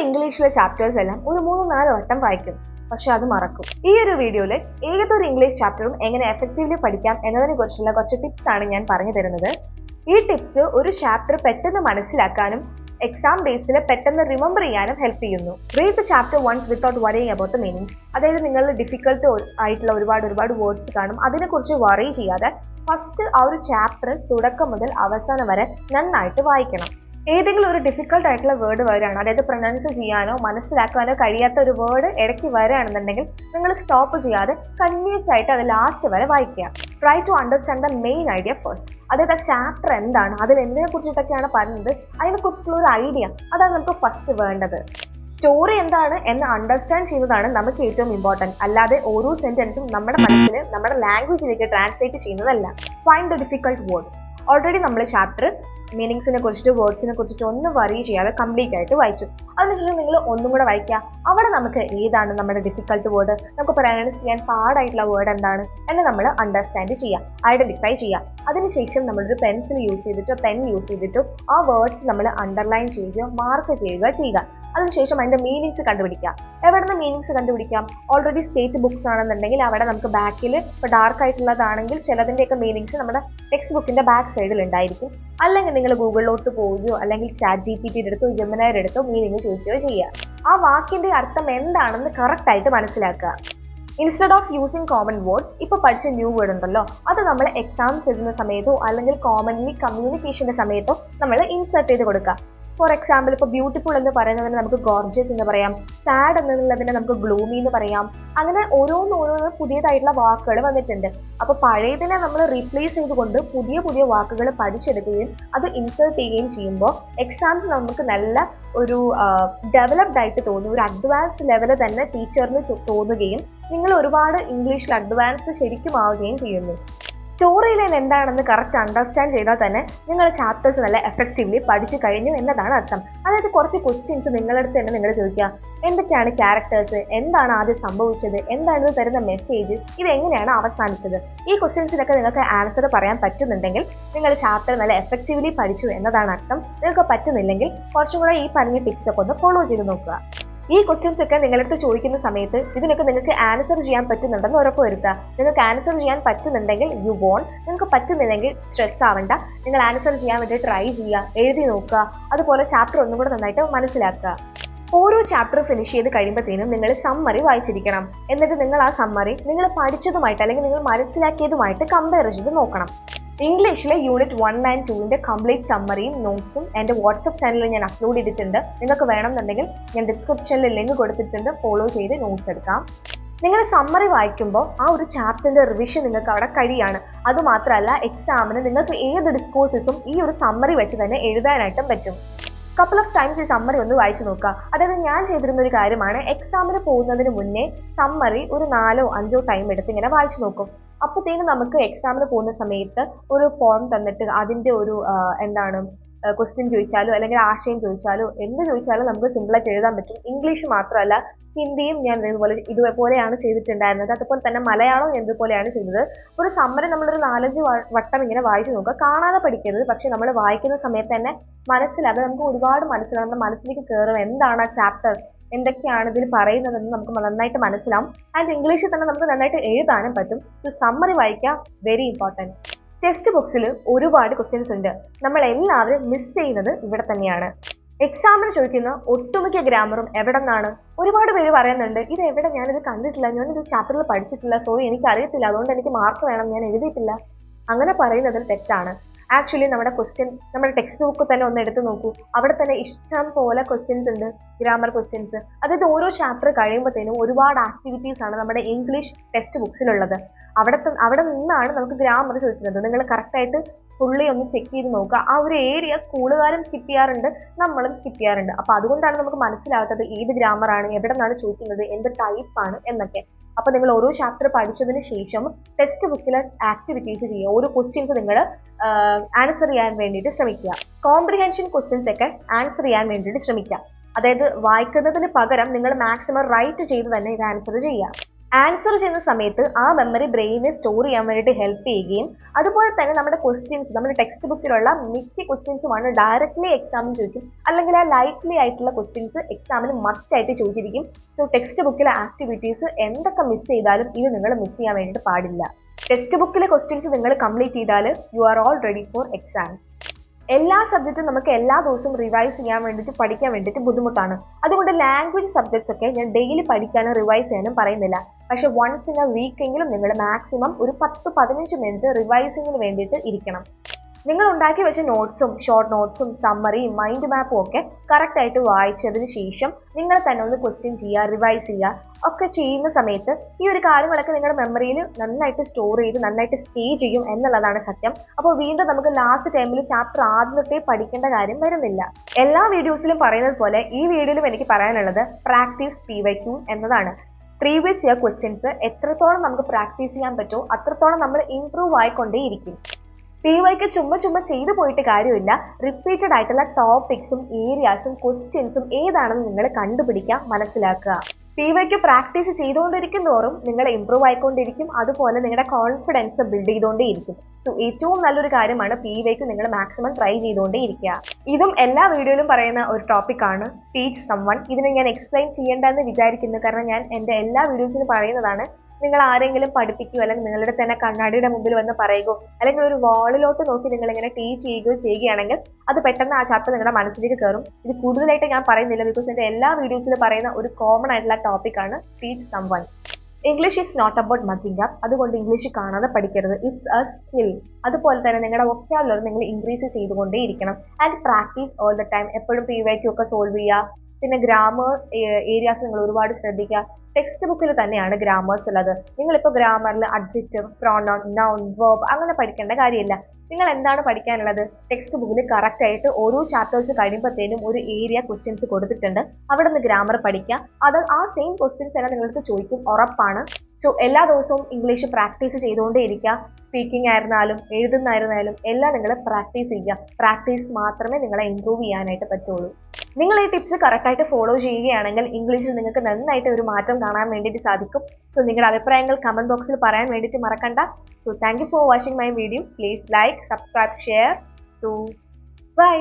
ഇംഗ്ലീഷിലെ ചാപ്റ്റേഴ്സ് എല്ലാം ഒരു 3-4 വട്ടം വായിക്കും, പക്ഷെ അത് മറക്കും. ഈ ഒരു വീഡിയോയിൽ ഏതൊരു ഇംഗ്ലീഷ് ചാപ്റ്ററും എങ്ങനെ എഫക്റ്റീവ്ലി പഠിക്കാം എന്നതിനെ കുറിച്ചുള്ള കുറച്ച് ടിപ്സ് ആണ് ഞാൻ പറഞ്ഞു തരുന്നത്. ഈ ടിപ്സ് ഒരു ചാപ്റ്റർ പെട്ടെന്ന് മനസ്സിലാക്കാനും എക്സാം ബേസിൽ പെട്ടെന്ന് റിമെമ്പർ ചെയ്യാനും ഹെൽപ്പ് ചെയ്യുന്നു. Read the chapter once without worrying about the meanings. അതായത് നിങ്ങൾ ഡിഫിക്കൽട്ട് ആയിട്ടുള്ള ഒരുപാട് വേർഡ്സ് കാണും, അതിനെക്കുറിച്ച് വറി ചെയ്യാതെ ഫസ്റ്റ് ആ ഒരു ചാപ്റ്റർ തുടക്കം മുതൽ അവസാനം വരെ നന്നായിട്ട് വായിക്കണം. ഏതെങ്കിലും ഒരു ഡിഫിക്കൽട്ട് ആയിട്ടുള്ള വേർഡ് വരികയാണ്, അതായത് പ്രൊനൗൺസ് ചെയ്യാനോ മനസ്സിലാക്കാനോ കഴിയാത്ത ഒരു വേർഡ് ഇടയ്ക്ക് വരികയാണെന്നുണ്ടെങ്കിൽ നിങ്ങൾ സ്റ്റോപ്പ് ചെയ്യാതെ കണ്ടിന്യൂസ് ആയിട്ട് അത് ലാസ്റ്റ് വരെ വായിക്കുക. Try to understand the main idea first. അതായത് ആ ചാപ്റ്റർ എന്താണ്, അതിൽ എന്തിനെ കുറിച്ചിട്ടൊക്കെയാണ് പറയുന്നത്, അതിനെക്കുറിച്ചുള്ള ഒരു ഐഡിയ, അതാണ് നമുക്ക് ഫസ്റ്റ് വേണ്ടത്. സ്റ്റോറി എന്താണ് എന്ന് അണ്ടർസ്റ്റാൻഡ് ചെയ്യുന്നതാണ് നമുക്ക് ഏറ്റവും ഇമ്പോർട്ടൻറ്റ്, അല്ലാതെ ഓരോ സെന്റൻസും നമ്മുടെ മനസ്സിൽ നമ്മുടെ ലാംഗ്വേജിലേക്ക് ട്രാൻസ്ലേറ്റ് ചെയ്യുന്നതല്ല. Find the difficult words. Already നമ്മൾ ചാപ്റ്റർ മീനിങ്സിനെ കുറിച്ചിട്ട് വേർഡ്സിനെ കുറിച്ചിട്ട് ഒന്നും വറി ചെയ്യാതെ കംപ്ലീറ്റ് ആയിട്ട് വായിച്ചു. അതിനുശേഷം നിങ്ങൾ ഒന്നും കൂടെ വായിക്കുക. അവിടെ നമുക്ക് ഏതാണ് നമ്മുടെ ഡിഫിക്കൽട്ട് വേർഡ്, നമുക്ക് പ്രൊനൗൺസ് ചെയ്യാൻ പാടായിട്ടുള്ള വേർഡ് എന്താണ് എന്ന് നമ്മൾ അണ്ടർസ്റ്റാൻഡ് ചെയ്യുക, ഐഡന്റിഫൈ ചെയ്യുക. അതിനുശേഷം നമ്മളൊരു പെൻസിൽ യൂസ് ചെയ്തിട്ടോ പെൻ യൂസ് ചെയ്തിട്ടോ ആ വേർഡ്സ് നമ്മൾ അണ്ടർലൈൻ ചെയ്യുകയോ മാർക്ക് ചെയ്യുക. അതിനുശേഷം അതിന്റെ മീനിങ്സ് കണ്ടുപിടിക്കുക. എവിടെ നിന്ന് മീനിങ്സ് കണ്ടുപിടിക്കാം? ഓൾറെഡി സ്റ്റേറ്റ് ബുക്സ് ആണെന്നുണ്ടെങ്കിൽ അവിടെ നമുക്ക് ബാക്കിൽ ഇപ്പോൾ ഡാർക്ക് ആയിട്ടുള്ളതാണെങ്കിൽ ചിലതിൻ്റെയൊക്കെ മീനിങ്സ് നമ്മുടെ ടെക്സ്റ്റ് ബുക്കിന്റെ ബാക്ക് സൈഡിൽ ഉണ്ടായിരിക്കും. അല്ലെങ്കിൽ നിങ്ങൾ ഗൂഗിളിലോട്ട് പോവുകയോ അല്ലെങ്കിൽ ചാറ്റ് GPT എടുത്തോ ജെമിനിയുടെ എടുത്തോ മീനിങ് ചോദിക്കുകയോ ചെയ്യുക. ആ വാക്കിന്റെ അർത്ഥം എന്താണെന്ന് കറക്റ്റ് ആയിട്ട് മനസ്സിലാക്കുക. Instead of using common words, ഇപ്പോൾ പഠിച്ച ന്യൂ വേർഡ് ഉണ്ടല്ലോ, അത് നമ്മൾ എക്സാംസ് എഴുതുന്ന സമയത്തോ അല്ലെങ്കിൽ കോമൺലി കമ്മ്യൂണിക്കേഷന്റെ സമയത്തോ നമ്മൾ ഇൻസേർട്ട് ചെയ്ത് കൊടുക്കുക. ഫോർ എക്സാമ്പിൾ, ഇപ്പോൾ ബ്യൂട്ടിഫുൾ എന്ന് പറയുന്നതിന് നമുക്ക് ഗോർജിയസ് എന്ന് പറയാം, സാഡ് എന്നുള്ളതിനെ നമുക്ക് ഗ്ലൂമി എന്ന് പറയാം. അങ്ങനെ ഓരോന്ന് പുതിയതായിട്ടുള്ള വാക്കുകൾ വന്നിട്ടുണ്ട്. അപ്പോൾ പഴയതിനെ നമ്മൾ റീപ്ലേസ് ചെയ്തുകൊണ്ട് പുതിയ വാക്കുകൾ പഠിച്ചെടുക്കുകയും അത് ഇൻസേർട്ട് ചെയ്യുകയും ചെയ്യുമ്പോൾ എക്സാംസ് നമുക്ക് നല്ല ഒരു ഡെവലപ്ഡ് ആയിട്ട് തോന്നും, ഒരു അഡ്വാൻസ് ലെവൽ തന്നെ ടീച്ചറിന് തോന്നുകയും നിങ്ങൾ ഒരുപാട് ഇംഗ്ലീഷിൽ അഡ്വാൻസ്ഡ് ശരിക്കും ആവുകയും ചെയ്യുന്നു. സ്റ്റോറി ലൈൻ എന്താണെന്ന് കറക്റ്റ് അണ്ടർസ്റ്റാൻഡ് ചെയ്താൽ തന്നെ നിങ്ങൾ ചാപ്റ്റേഴ്സ് നല്ല എഫക്റ്റീവ്ലി പഠിച്ചു കഴിഞ്ഞു എന്നതാണ് അർത്ഥം. അതായത് കുറച്ച് ക്വസ്റ്റ്യൻസ് നിങ്ങളുടെ അടുത്ത് തന്നെ നിങ്ങൾ ചോദിക്കുക, എന്തൊക്കെയാണ് ക്യാരക്ടേഴ്സ്, എന്താണ് ആദ്യം സംഭവിച്ചത്, എന്താണ് ഇത് തരുന്ന മെസ്സേജ്, ഇത് എങ്ങനെയാണ് അവസാനിച്ചത്. ഈ ക്വസ്റ്റ്യൻസിനൊക്കെ നിങ്ങൾക്ക് ആൻസർ പറയാൻ പറ്റുന്നുണ്ടെങ്കിൽ നിങ്ങൾ ചാപ്റ്റർ നല്ല എഫക്റ്റീവ്ലി പഠിച്ചു എന്നതാണ് അർത്ഥം. നിങ്ങൾക്ക് പറ്റുന്നില്ലെങ്കിൽ കുറച്ചും കൂടെ ഈ പറഞ്ഞ ടിപ്സ് ഒക്കെ ഒന്ന് ഫോളോ ചെയ്ത് നോക്കുക. ഈ ക്വസ്റ്റ്യൻസ് ഒക്കെ നിങ്ങളടുത്ത് ചോദിക്കുന്ന സമയത്ത് ഇതിനൊക്കെ നിങ്ങൾക്ക് ആൻസർ ചെയ്യാൻ പറ്റുന്നുണ്ടെന്ന് ഉറപ്പുവരുത്തുക. നിങ്ങൾക്ക് ആൻസർ ചെയ്യാൻ പറ്റുന്നുണ്ടെങ്കിൽ യു വോൺ, നിങ്ങൾക്ക് പറ്റുന്നില്ലെങ്കിൽ സ്ട്രെസ് ആവണ്ട, നിങ്ങൾ ആൻസർ ചെയ്യാൻ വേണ്ടി ട്രൈ ചെയ്യുക, എഴുതി നോക്കുക. അതുപോലെ ചാപ്റ്റർ ഒന്നും കൂടെ നന്നായിട്ട് മനസ്സിലാക്കുക. ഓരോ ചാപ്റ്റർ ഫിനിഷ് ചെയ്ത് കഴിയുമ്പോഴത്തേനും നിങ്ങൾ സമ്മറി വായിച്ചിരിക്കണം. എന്നിട്ട് നിങ്ങൾ ആ സമ്മറി നിങ്ങൾ പഠിച്ചതുമായിട്ട് അല്ലെങ്കിൽ നിങ്ങൾ മനസ്സിലാക്കിയതുമായിട്ട് കമ്പയർ ചെയ്ത് നോക്കണം. ഇംഗ്ലീഷിലെ യൂണിറ്റ് 1 and 2 കംപ്ലീറ്റ് സമ്മറിയും നോട്ട്സും എൻ്റെ വാട്സപ്പ് ചാനലിൽ ഞാൻ അപ്ലോഡ് ചെയ്തിട്ടുണ്ട്. നിങ്ങൾക്ക് വേണമെന്നുണ്ടെങ്കിൽ ഞാൻ ഡിസ്ക്രിപ്ഷനിൽ ലിങ്ക് കൊടുത്തിട്ടുണ്ട്, ഫോളോ ചെയ്ത് നോട്ട്സ് എടുക്കാം. നിങ്ങൾ സമ്മറി വായിക്കുമ്പോൾ ആ ഒരു ചാപ്റ്ററിന്റെ റിവിഷൻ നിങ്ങൾക്ക് അവിടെ കഴിയാണ്. അതുമാത്രമല്ല എക്സാമിന് നിങ്ങൾക്ക് ഏത് ഡിസ്കോഴ്സസും ഈ ഒരു സമ്മറി വെച്ച് തന്നെ എഴുതാനായിട്ടും പറ്റും. കപ്പിൾ ഓഫ് ടൈംസ് ഈ സമ്മറി ഒന്ന് വായിച്ചു നോക്കുക. അതായത് ഞാൻ ചെയ്തിരുന്ന ഒരു കാര്യമാണ്, എക്സാമിന് പോകുന്നതിന് മുന്നേ സമ്മറി ഒരു 4-5 ടൈം എടുത്ത് ഇങ്ങനെ വായിച്ചു നോക്കും. അപ്പോഴത്തേനും നമുക്ക് എക്സാമിന് പോകുന്ന സമയത്ത് ഒരു ഫോം തന്നിട്ട് അതിൻ്റെ ഒരു ക്വസ്റ്റ്യൻ ചോദിച്ചാലോ അല്ലെങ്കിൽ ആശയം ചോദിച്ചാലോ എന്ത് ചോദിച്ചാലും നമുക്ക് സിമ്പിളായിട്ട് എഴുതാൻ പറ്റും. ഇംഗ്ലീഷ് മാത്രമല്ല ഹിന്ദിയും ഞാൻ ഇതുപോലെയാണ് ചെയ്തിട്ടുണ്ടായിരുന്നത്. അതുപോലെ തന്നെ മലയാളവും ഇതുപോലെയാണ് ചെയ്തത്. ഒരു സമ്മറി നമ്മളൊരു 4-5 വട്ടം ഇങ്ങനെ വായിച്ചു നോക്കുക. കാണാതെ പഠിക്കരുത്, പക്ഷെ നമ്മൾ വായിക്കുന്ന സമയത്ത് തന്നെ മനസ്സിലാകുക, നമുക്ക് ഒരുപാട് മനസ്സിലാകും, നമ്മുടെ മനസ്സിലേക്ക് കയറും എന്താണ് ആ ചാപ്റ്റർ, എന്തൊക്കെയാണ് ഇതിൽ പറയുന്നതെന്ന് നമുക്ക് നന്നായിട്ട് മനസ്സിലാവും. ആൻഡ് ഇംഗ്ലീഷിൽ തന്നെ നമുക്ക് നന്നായിട്ട് എഴുതാനും പറ്റും. സോ സമ്മറി വായിക്കുക, വെരി ഇമ്പോർട്ടൻറ്റ്. ടെക്സ്റ്റ് ബുക്സിൽ ഒരുപാട് ക്വസ്റ്റ്യൻസ് ഉണ്ട്, നമ്മൾ എല്ലാവരും മിസ് ചെയ്യുന്നത് ഇവിടെ തന്നെയാണ്. എക്സാമിന് ചോദിക്കുന്ന ഒട്ടുമിക്ക ഗ്രാമറും എവിടെ നിന്നാണ്? ഒരുപാട് പേര് പറയുന്നുണ്ട്, ഇത് എവിടെ, ഞാനിത് കണ്ടിട്ടില്ല, ഞാനിത് ചാപ്റ്ററിൽ പഠിച്ചിട്ടില്ല, സോറി എനിക്ക് അറിയത്തില്ല, അതുകൊണ്ട് എനിക്ക് മാർക്ക് വേണം, ഞാൻ എഴുതിയിട്ടില്ല. അങ്ങനെ പറയുന്നതിൽ തെറ്റാണ്. ആക്ച്വലി നമ്മുടെ ടെക്സ്റ്റ് ബുക്ക് തന്നെ ഒന്ന് എടുത്ത് നോക്കൂ. അവിടെ തന്നെ ഇഷ്ടം പോലെ ക്വസ്റ്റ്യൻസ് ഉണ്ട്, ഗ്രാമർ ക്വസ്റ്റ്യൻസ്. അതായത് ഓരോ ചാപ്റ്റർ കഴിയുമ്പോഴത്തേനും ഒരുപാട് ആക്ടിവിറ്റീസ് ആണ് നമ്മുടെ ഇംഗ്ലീഷ് ടെക്സ്റ്റ് ബുക്സിലുള്ളത്. അവിടെ നിന്നാണ് നമുക്ക് ഗ്രാമർ ചോദിക്കുന്നത്. നിങ്ങൾ കറക്റ്റായിട്ട് ഫുള്ളി ഒന്ന് ചെക്ക് ചെയ്ത് നോക്കുക. ആ ഒരു ഏരിയ സ്കൂളുകാരും സ്കിപ്പ് ചെയ്യാറുണ്ട്, നമ്മളും സ്കിപ്പ് ചെയ്യാറുണ്ട്. അപ്പോൾ അതുകൊണ്ടാണ് നമുക്ക് മനസ്സിലാകാത്തത് ഏത് ഗ്രാമറാണ്, എവിടെ നിന്നാണ് ചോദിക്കുന്നത്, എന്ത് ടൈപ്പാണ് എന്നൊക്കെ. അപ്പോൾ നിങ്ങൾ ഓരോ ചാപ്റ്റർ പഠിച്ചതിന് ശേഷം ടെക്സ്റ്റ് ബുക്കിലെ ആക്ടിവിറ്റീസ് ചെയ്യുക. ഓരോ ക്വസ്റ്റ്യൻസ് നിങ്ങൾ ആൻസർ ചെയ്യാൻ വേണ്ടിയിട്ട് ശ്രമിക്കുക. കോംപ്രിഹെൻഷൻ ക്വസ്റ്റ്യൻസ് ഒക്കെ ആൻസർ ചെയ്യാൻ വേണ്ടിയിട്ട് ശ്രമിക്കുക. അതായത് വായിക്കുന്നതിന് പകരം നിങ്ങൾ മാക്സിമം റൈറ്റ് ചെയ്ത് തന്നെ ഇത് ആൻസർ ചെയ്യുക. ആൻസർ ചെയ്യുന്ന സമയത്ത് ആ മെമ്മറി ബ്രെയിനെ സ്റ്റോർ ചെയ്യാൻ വേണ്ടിയിട്ട് ഹെൽപ്പ് ചെയ്യുകയും അതുപോലെ തന്നെ നമ്മുടെ ക്വസ്റ്റ്യൻസ് നമ്മുടെ ടെക്സ്റ്റ് ബുക്കിലുള്ള മിക്ക ക്വസ്റ്റ്യൻസുമാണ് ഡയറക്റ്റ്ലി എക്സാമിന് ചോദിക്കും, അല്ലെങ്കിൽ ആ ലൈക്ലി ആയിട്ടുള്ള ക്വസ്റ്റ്യൻസ് എക്സാമിന് മസ്റ്റ് ആയിട്ട് ചോദിച്ചിരിക്കും. സോ ടെക്സ്റ്റ് ബുക്കിലെ ആക്ടിവിറ്റീസ് എന്തൊക്കെ മിസ് ചെയ്താലും ഇത് നിങ്ങൾ മിസ് ചെയ്യാൻ വേണ്ടിയിട്ട് പാടില്ല. ടെക്സ്റ്റ് ബുക്കിലെ ക്വസ്റ്റ്യൻസ് നിങ്ങൾ കംപ്ലീറ്റ് ചെയ്താൽ you are all ready for exams. എല്ലാ സബ്ജക്റ്റും നമുക്ക് എല്ലാ ദിവസവും റിവൈസ് ചെയ്യാൻ വേണ്ടിയിട്ട് പഠിക്കാൻ വേണ്ടിയിട്ട് ബുദ്ധിമുട്ടാണ്. അതുകൊണ്ട് ലാംഗ്വേജ് സബ്ജക്ട്സ് ഒക്കെ ഞാൻ ഡെയിലി പഠിക്കാനും റിവൈസ് ചെയ്യാനും പറയുന്നില്ല. പക്ഷെ വൺസ് ഇൻ എ വീക്കെങ്കിലും നിങ്ങൾ മാക്സിമം ഒരു 10-15 മിനിറ്റ് റിവൈസിങ്ങിന് വേണ്ടിയിട്ട് ഇരിക്കണം. നിങ്ങൾ ഉണ്ടാക്കി വെച്ച നോട്ട്സും ഷോർട്ട് നോട്ട്സും സമ്മറിയും മൈൻഡ് മാപ്പും ഒക്കെ കറക്റ്റ് ആയിട്ട് വായിച്ചതിന് ശേഷം നിങ്ങൾ തന്നെ ഒന്ന് ക്വസ്റ്റ്യൻ ചെയ്യുക, റിവൈസ് ചെയ്യുക ഒക്കെ ചെയ്യുന്ന സമയത്ത് ഈ ഒരു കാര്യങ്ങളൊക്കെ നിങ്ങളുടെ മെമ്മറിയിൽ നന്നായിട്ട് സ്റ്റോർ ചെയ്ത് നന്നായിട്ട് സ്റ്റേ ചെയ്യും എന്നുള്ളതാണ് സത്യം. അപ്പോൾ വീണ്ടും നമുക്ക് ലാസ്റ്റ് ടൈമിൽ ചാപ്റ്റർ ആദ്യം തൊട്ടേ പഠിക്കേണ്ട കാര്യം വരുന്നില്ല. എല്ലാ വീഡിയോസിലും പറയുന്നത് പോലെ ഈ വീഡിയോയിലും എനിക്ക് പറയാനുള്ളത് പ്രാക്ടീസ് PYQs എന്നതാണ്. പ്രീവിയസ് ഇയർ ക്വസ്റ്റ്യൻസ് എത്രത്തോളം നമുക്ക് പ്രാക്ടീസ് ചെയ്യാൻ പറ്റുമോ അത്രത്തോളം നമ്മൾ ഇംപ്രൂവ് ആയിക്കൊണ്ടേയിരിക്കും. PYQ ചുമ്മാ ചെയ്തു പോയിട്ട് കാര്യമില്ല. റിപ്പീറ്റഡ് ആയിട്ടുള്ള ടോപ്പിക്സും ഏരിയാസും ക്വസ്റ്റ്യൻസും ഏതാണെന്ന് നിങ്ങൾ കണ്ടുപിടിക്കുക, മനസ്സിലാക്കുക. PYQ പ്രാക്ടീസ് ചെയ്തുകൊണ്ടിരിക്കും തോറും നിങ്ങൾ ഇംപ്രൂവ് ആയിക്കൊണ്ടിരിക്കും. അതുപോലെ നിങ്ങളുടെ കോൺഫിഡൻസ് ബിൽഡ് ചെയ്തുകൊണ്ടേയിരിക്കും. സോ ഏറ്റവും നല്ലൊരു കാര്യമാണ് PYQ നിങ്ങൾ മാക്സിമം ട്രൈ ചെയ്തുകൊണ്ടേയിരിക്കുക. ഇതും എല്ലാ വീഡിയോയിലും പറയുന്ന ഒരു ടോപ്പിക്കാണ് ടീച്ച് സംവൺ. ഇതിനെ ഞാൻ എക്സ്പ്ലെയിൻ ചെയ്യേണ്ടെന്ന് വിചാരിക്കുന്നു, കാരണം ഞാൻ എൻ്റെ എല്ലാ വീഡിയോസിലും പറയുന്നതാണ്. നിങ്ങൾ ആരെങ്കിലും പഠിപ്പിക്കുകയോ അല്ലെങ്കിൽ നിങ്ങളുടെ തന്നെ കണ്ണാടിയുടെ മുമ്പിൽ വന്ന് പറയുകയോ അല്ലെങ്കിൽ ഒരു വാളിലോട്ട് നോക്കി നിങ്ങൾ ഇങ്ങനെ ടീച്ച് ചെയ്യുകയാണെങ്കിൽ അത് പെട്ടെന്ന് ആ ചാപ്റ്റർ നിങ്ങളുടെ മനസ്സിലേക്ക് കയറും. ഇത് കൂടുതലായിട്ട് ഞാൻ പറയുന്നില്ല, ബിക്കോസ് എൻ്റെ എല്ലാ വീഡിയോസിലും പറയുന്ന ഒരു കോമൺ ആയിട്ടുള്ള ടോപ്പിക്കാണ് teach someone. English is not about mugging up. അതുകൊണ്ട് ഇംഗ്ലീഷ് കാണാതെ പഠിക്കരുത്. It's A skill. അതുപോലെ തന്നെ നിങ്ങളുടെ വൊക്കാബുലറി നിങ്ങൾ ഇൻക്രീസ് ചെയ്തുകൊണ്ടേയിരിക്കണം. And practice all the time. എപ്പോഴും PYQ ഒക്കെ സോൾവ് ചെയ്യുക. പിന്നെ ഗ്രാമർ ഏരിയാസ് നിങ്ങൾ ഒരുപാട് ശ്രദ്ധിക്കുക. ടെക്സ്റ്റ് ബുക്കിൽ തന്നെയാണ് ഗ്രാമേഴ്സ് ഉള്ളത്. നിങ്ങളിപ്പോൾ ഗ്രാമറിൽ അഡ്ജക്റ്റീവ്, പ്രോനൗൺ, നൗൺ, വെർബ് അങ്ങനെ പഠിക്കേണ്ട കാര്യമില്ല. നിങ്ങൾ എന്താണ് പഠിക്കാനുള്ളത്? ടെക്സ്റ്റ് ബുക്കിൽ കറക്റ്റ് ആയിട്ട് ഓരോ ചാപ്റ്റേഴ്സ് കഴിയുമ്പോഴത്തേനും ഒരു ഏരിയ ക്വസ്റ്റ്യൻസ് കൊടുത്തിട്ടുണ്ട്. അവിടെ നിന്ന് ഗ്രാമർ പഠിക്കുക. അത് ആ സെയിം ക്വസ്റ്റ്യൻസ് തന്നെ നിങ്ങൾക്ക് ചോദിക്കും, ഉറപ്പാണ്. സോ എല്ലാ ദിവസവും ഇംഗ്ലീഷ് പ്രാക്ടീസ് ചെയ്തുകൊണ്ടേയിരിക്കുക. സ്പീക്കിംഗ് ആയിരുന്നാലും എഴുതുന്നതായിരുന്നാലും എല്ലാം നിങ്ങൾ പ്രാക്ടീസ് ചെയ്യുക. പ്രാക്ടീസ് മാത്രമേ നിങ്ങളെ ഇംപ്രൂവ് ചെയ്യാനായിട്ട് പറ്റുള്ളൂ. നിങ്ങൾ ഈ ടിപ്സ് കറക്റ്റായിട്ട് ഫോളോ ചെയ്യുകയാണെങ്കിൽ ഇംഗ്ലീഷിൽ നിങ്ങൾക്ക് നന്നായിട്ട് ഒരു മാറ്റം കാണാൻ വേണ്ടിയിട്ട് സാധിക്കും. സോ നിങ്ങളുടെ അഭിപ്രായങ്ങൾ കമന്റ് ബോക്സിൽ പറയാൻ വേണ്ടിയിട്ട് മറക്കണ്ട. So thank you for watching my video. Please like, subscribe, share. By.